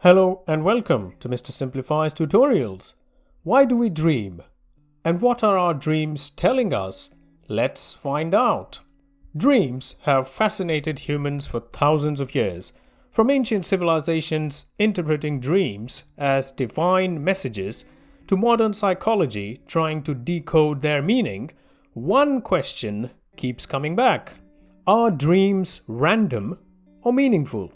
Hello and welcome to Mr. Simplify's tutorials. Why do we dream? And what are our dreams telling us? Let's find out. Dreams have fascinated humans for thousands of years. From ancient civilizations interpreting dreams as divine messages to modern psychology trying to decode their meaning, one question keeps coming back. Are dreams random or meaningful?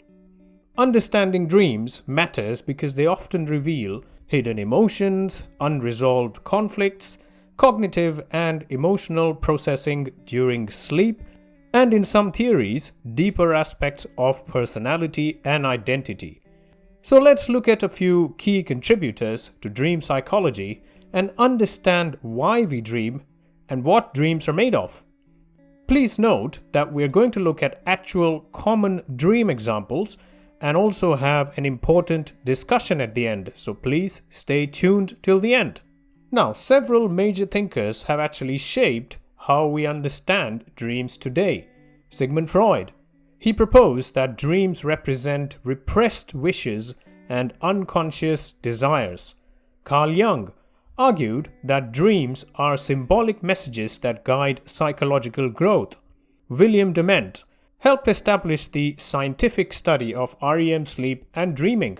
Understanding dreams matters because they often reveal hidden emotions, unresolved conflicts, cognitive and emotional processing during sleep, and in some theories, deeper aspects of personality and identity. So let's look at a few key contributors to dream psychology and understand why we dream and what dreams are made of. Please note that we're going to look at actual common dream examples and also have an important discussion at the end, so please stay tuned till the end. Now, several major thinkers have actually shaped how we understand dreams today. Sigmund Freud. He proposed that dreams represent repressed wishes and unconscious desires. Carl Jung argued that dreams are symbolic messages that guide psychological growth. William Dement helped establish the scientific study of REM sleep and dreaming.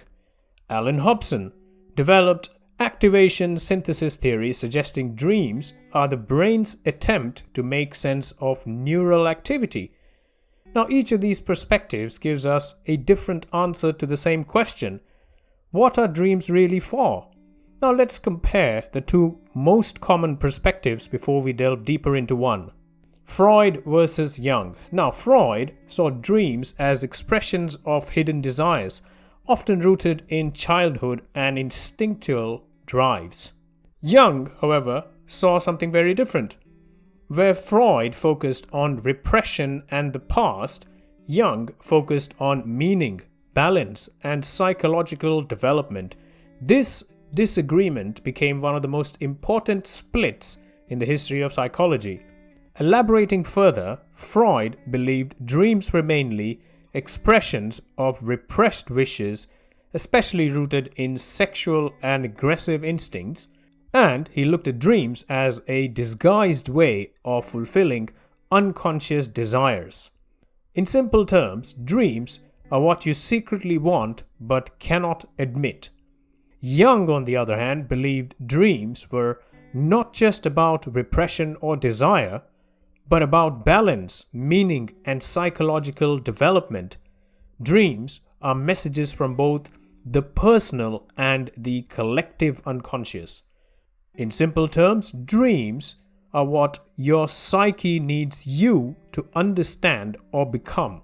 Alan Hobson developed activation synthesis theory suggesting dreams are the brain's attempt to make sense of neural activity. Now, each of these perspectives gives us a different answer to the same question. What are dreams really for? Now, let's compare the two most common perspectives before we delve deeper into one. Freud versus Jung. Now, Freud saw dreams as expressions of hidden desires, often rooted in childhood and instinctual drives. Jung, however, saw something very different. Where Freud focused on repression and the past, Jung focused on meaning, balance, and psychological development. This disagreement became one of the most important splits in the history of psychology. Elaborating further, Freud believed dreams were mainly expressions of repressed wishes, especially rooted in sexual and aggressive instincts, and he looked at dreams as a disguised way of fulfilling unconscious desires. In simple terms, dreams are what you secretly want but cannot admit. Jung, on the other hand, believed dreams were not just about repression or desire, but about balance, meaning, and psychological development. Dreams are messages from both the personal and the collective unconscious. In simple terms, dreams are what your psyche needs you to understand or become.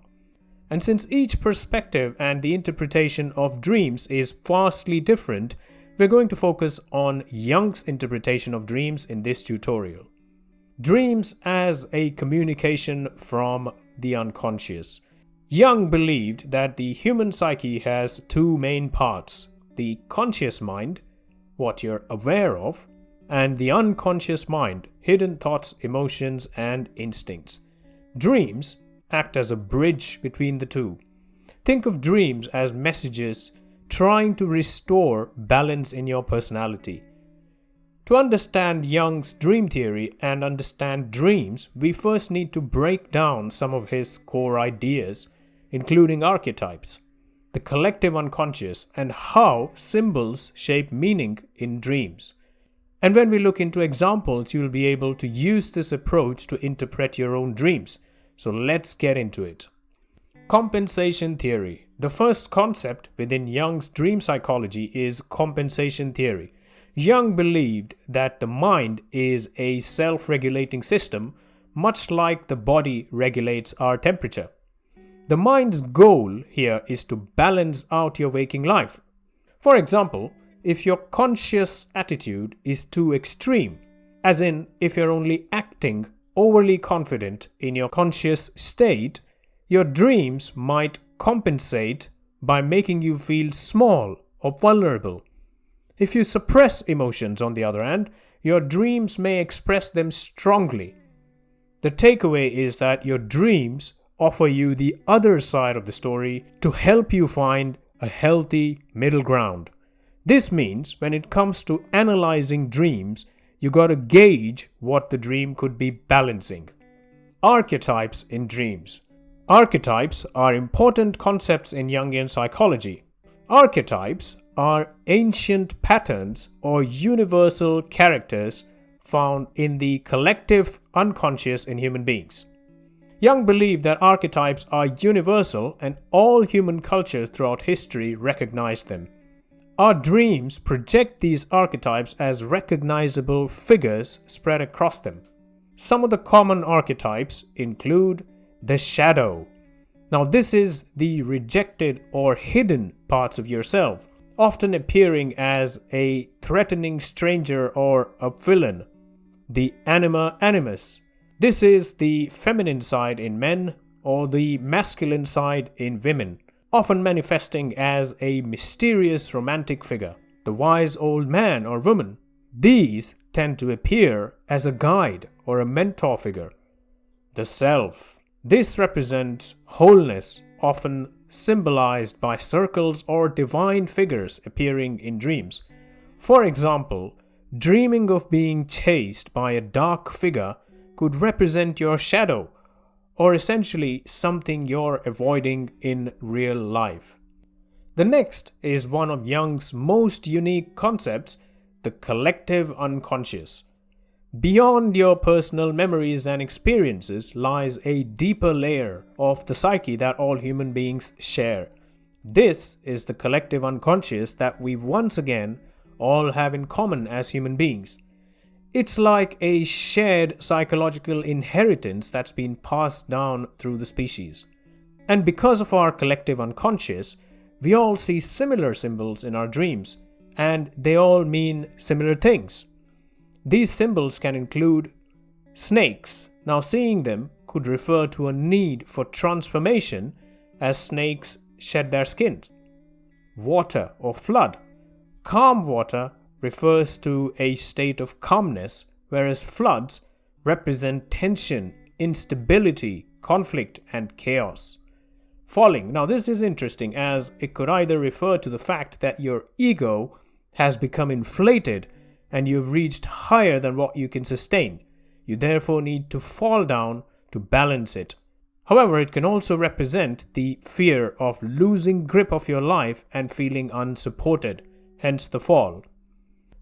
And since each perspective and the interpretation of dreams is vastly different, we're going to focus on Jung's interpretation of dreams in this tutorial. Dreams as a communication from the unconscious. Jung believed that the human psyche has two main parts: the conscious mind, what you're aware of, and the unconscious mind, hidden thoughts, emotions, and instincts. Dreams act as a bridge between the two. Think of dreams as messages trying to restore balance in your personality. To understand Jung's dream theory and understand dreams, we first need to break down some of his core ideas, including archetypes, the collective unconscious, and how symbols shape meaning in dreams. And when we look into examples, you'll be able to use this approach to interpret your own dreams. So let's get into it. Compensation theory. The first concept within Jung's dream psychology is compensation theory. Jung believed that the mind is a self-regulating system, much like the body regulates our temperature. The mind's goal here is to balance out your waking life. For example, if your conscious attitude is too extreme, as in if you're only acting overly confident in your conscious state, your dreams might compensate by making you feel small or vulnerable. If you suppress emotions, on the other hand, your dreams may express them strongly. The takeaway is that your dreams offer you the other side of the story to help you find a healthy middle ground. This means when it comes to analyzing dreams, you gotta gauge what the dream could be balancing. Archetypes in dreams. Archetypes are important concepts in Jungian psychology. Archetypes are ancient patterns or universal characters found in the collective unconscious in human beings. Jung believed that archetypes are universal and all human cultures throughout history recognized them. Our dreams project these archetypes as recognizable figures spread across them. Some of the common archetypes include the shadow. Now, this is the rejected or hidden parts of yourself, often appearing as a threatening stranger or a villain. The Anima, Animus. This is the feminine side in men or the masculine side in women, often manifesting as a mysterious romantic figure. The wise old man or woman. These tend to appear as a guide or a mentor figure. The self. This represents wholeness, often symbolized by circles or divine figures appearing in dreams. For example, dreaming of being chased by a dark figure could represent your shadow, or essentially something you're avoiding in real life. The next is one of Jung's most unique concepts, the collective unconscious. Beyond your personal memories and experiences lies a deeper layer of the psyche that all human beings share. This is the collective unconscious that we once again all have in common as human beings. It's like a shared psychological inheritance that's been passed down through the species. And because of our collective unconscious, we all see similar symbols in our dreams, and they all mean similar things. These symbols can include snakes. Now, seeing them could refer to a need for transformation as snakes shed their skins. Water or flood. Calm water refers to a state of calmness, whereas floods represent tension, instability, conflict, and chaos. Falling. Now, this is interesting as it could either refer to the fact that your ego has become inflated and you've reached higher than what you can sustain. You therefore need to fall down to balance it. However, it can also represent the fear of losing grip of your life and feeling unsupported, hence the fall.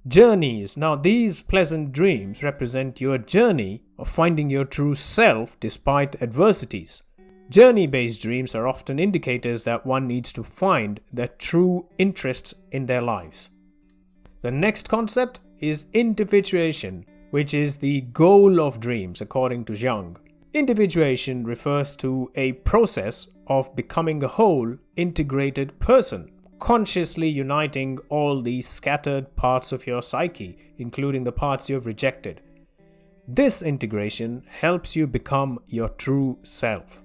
Journeys. Now, these pleasant dreams represent your journey of finding your true self despite adversities. Journey-based dreams are often indicators that one needs to find their true interests in their lives. The next concept is individuation, which is the goal of dreams according to Jung. Individuation refers to a process of becoming a whole, integrated person, consciously uniting all the scattered parts of your psyche, including the parts you have rejected. This integration helps you become your true self.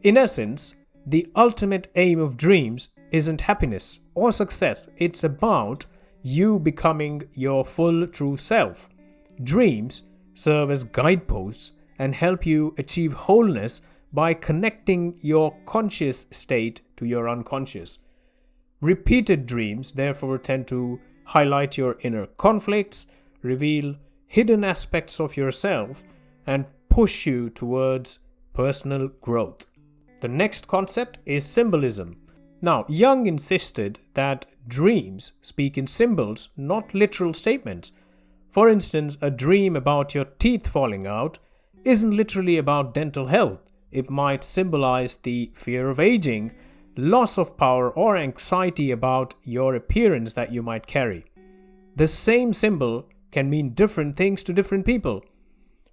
In essence, the ultimate aim of dreams isn't happiness or success, it's about you becoming your full true self. Dreams serve as guideposts and help you achieve wholeness by connecting your conscious state to your unconscious. Repeated dreams therefore tend to highlight your inner conflicts, reveal hidden aspects of yourself, and push you towards personal growth. The next concept is symbolism. Now, Jung insisted that dreams speak in symbols, not literal statements. For instance, a dream about your teeth falling out isn't literally about dental health. It might symbolize the fear of aging, loss of power, or anxiety about your appearance that you might carry. The same symbol can mean different things to different people.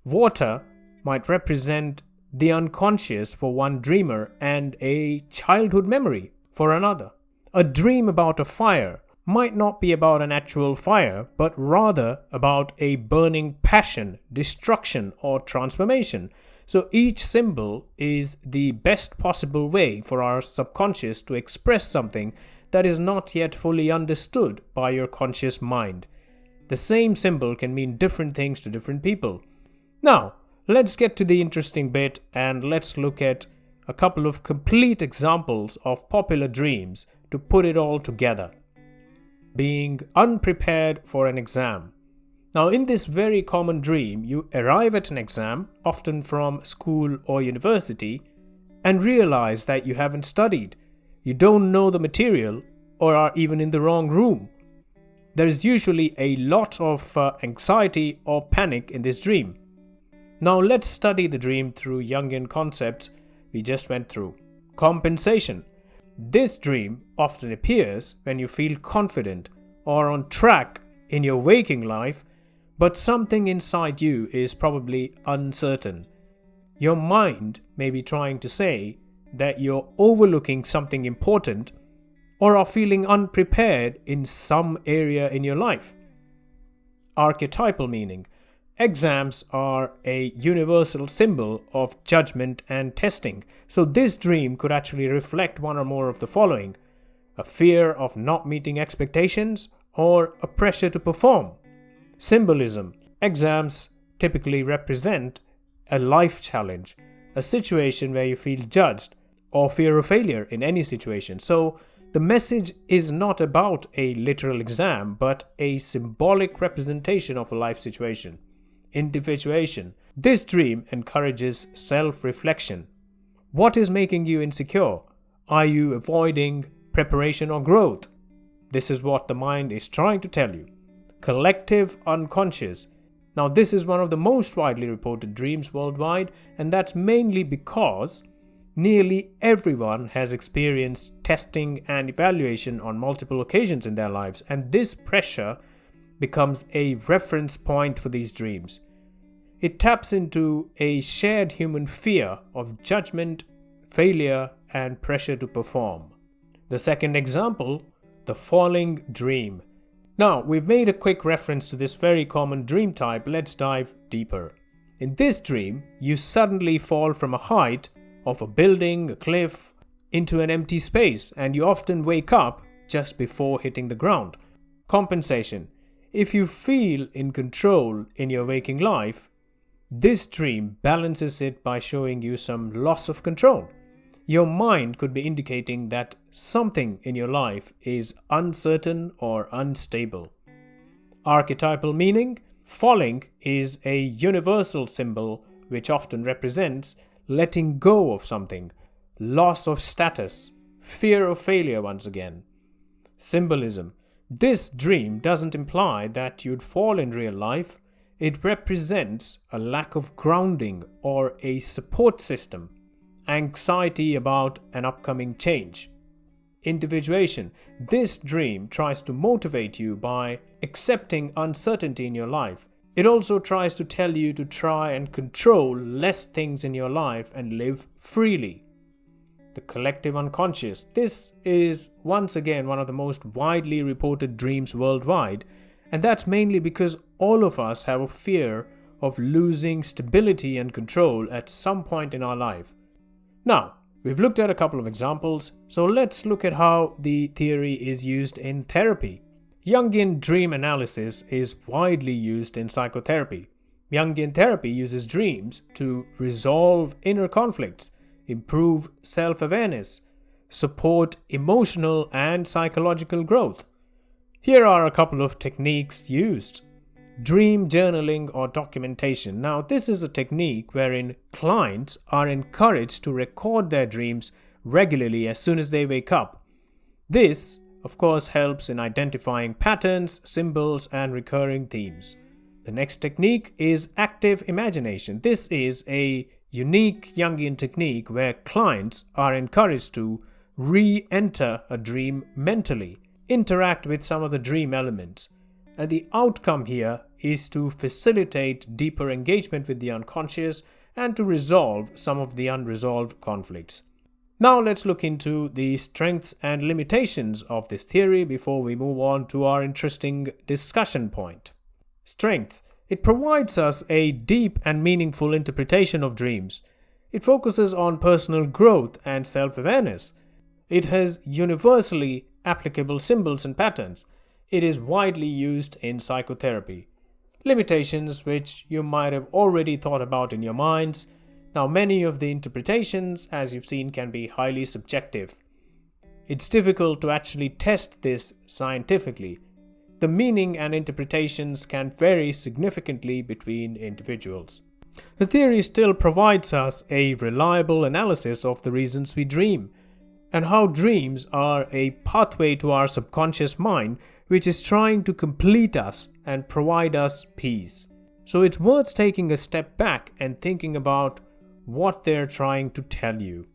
Water might represent the unconscious for one dreamer and a childhood memory for another. A dream about a fire might not be about an actual fire, but rather about a burning passion, destruction, or transformation. So each symbol is the best possible way for our subconscious to express something that is not yet fully understood by your conscious mind. The same symbol can mean different things to different people. Now, let's get to the interesting bit and let's look at a couple of complete examples of popular dreams to put it all together. Being unprepared for an exam. Now, in this very common dream, you arrive at an exam, often from school or university, and realize that you haven't studied, you don't know the material, or are even in the wrong room. There is usually a lot of anxiety or panic in this dream. Now, let's study the dream through Jungian concepts we just went through. Compensation. This dream often appears when you feel confident or on track in your waking life, but something inside you is probably uncertain. Your mind may be trying to say that you're overlooking something important or are feeling unprepared in some area in your life. Archetypal meaning. Exams are a universal symbol of judgment and testing. So this dream could actually reflect one or more of the following: a fear of not meeting expectations or a pressure to perform. Symbolism. Exams typically represent a life challenge, a situation where you feel judged or fear of failure in any situation. So the message is not about a literal exam, but a symbolic representation of a life situation. Individuation. This dream encourages self-reflection. What is making you insecure? Are you avoiding preparation or growth? This is what the mind is trying to tell you. Collective unconscious. Now, this is one of the most widely reported dreams worldwide, and that's mainly because nearly everyone has experienced testing and evaluation on multiple occasions in their lives, and this pressure becomes a reference point for these dreams. It taps into a shared human fear of judgment, failure, and pressure to perform. The second example, the falling dream. Now, we've made a quick reference to this very common dream type. Let's dive deeper. In this dream, you suddenly fall from a height of a building, a cliff, into an empty space, and you often wake up just before hitting the ground. Compensation. If you feel in control in your waking life, this dream balances it by showing you some loss of control. Your mind could be indicating that something in your life is uncertain or unstable. Archetypal meaning. Falling is a universal symbol which often represents letting go of something, loss of status, fear of failure once again. Symbolism. This dream doesn't imply that you'd fall in real life. It represents a lack of grounding or a support system, anxiety about an upcoming change. Individuation. This dream tries to motivate you by accepting uncertainty in your life. It also tries to tell you to try and control less things in your life and live freely. The collective unconscious. This is once again one of the most widely reported dreams worldwide, and that's mainly because all of us have a fear of losing stability and control at some point in our life. Now, we've looked at a couple of examples, so let's look at how the theory is used in therapy. Jungian dream analysis is widely used in psychotherapy. Jungian therapy uses dreams to resolve inner conflicts, improve self-awareness, support emotional and psychological growth. Here are a couple of techniques used. Dream journaling or documentation. Now, this is a technique wherein clients are encouraged to record their dreams regularly as soon as they wake up. This, of course, helps in identifying patterns, symbols, and recurring themes. The next technique is active imagination. This is a unique Jungian technique where clients are encouraged to re-enter a dream mentally, interact with some of the dream elements. And the outcome here is to facilitate deeper engagement with the unconscious and to resolve some of the unresolved conflicts. Now let's look into the strengths and limitations of this theory before we move on to our interesting discussion point. Strengths. It provides us a deep and meaningful interpretation of dreams. It focuses on personal growth and self-awareness. It has universally applicable symbols and patterns. It is widely used in psychotherapy. Limitations, which you might have already thought about in your minds. Now, many of the interpretations, as you've seen, can be highly subjective. it's difficult to actually test this scientifically. The meaning and interpretations can vary significantly between individuals. The theory still provides us a reliable analysis of the reasons we dream, and how dreams are a pathway to our subconscious mind which is trying to complete us and provide us peace. So it's worth taking a step back and thinking about what they're trying to tell you.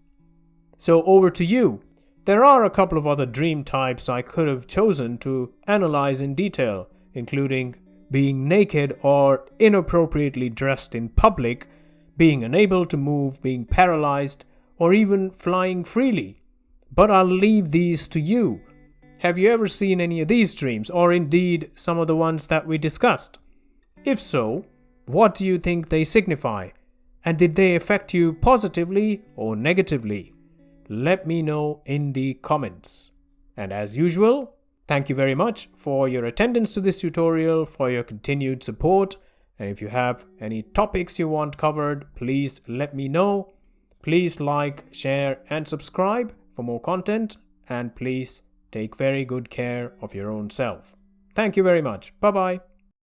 So over to you. There are a couple of other dream types I could have chosen to analyze in detail, including being naked or inappropriately dressed in public, being unable to move, being paralyzed, or even flying freely. But I'll leave these to you. Have you ever seen any of these dreams, or indeed some of the ones that we discussed? If so, what do you think they signify? And did they affect you positively or negatively? Let me know in the comments. And as usual, thank you very much for your attendance to this tutorial, for your continued support. And if you have any topics you want covered, please let me know. Please like, share, and subscribe for more content. And please take very good care of your own self. Thank you very much. Bye-bye.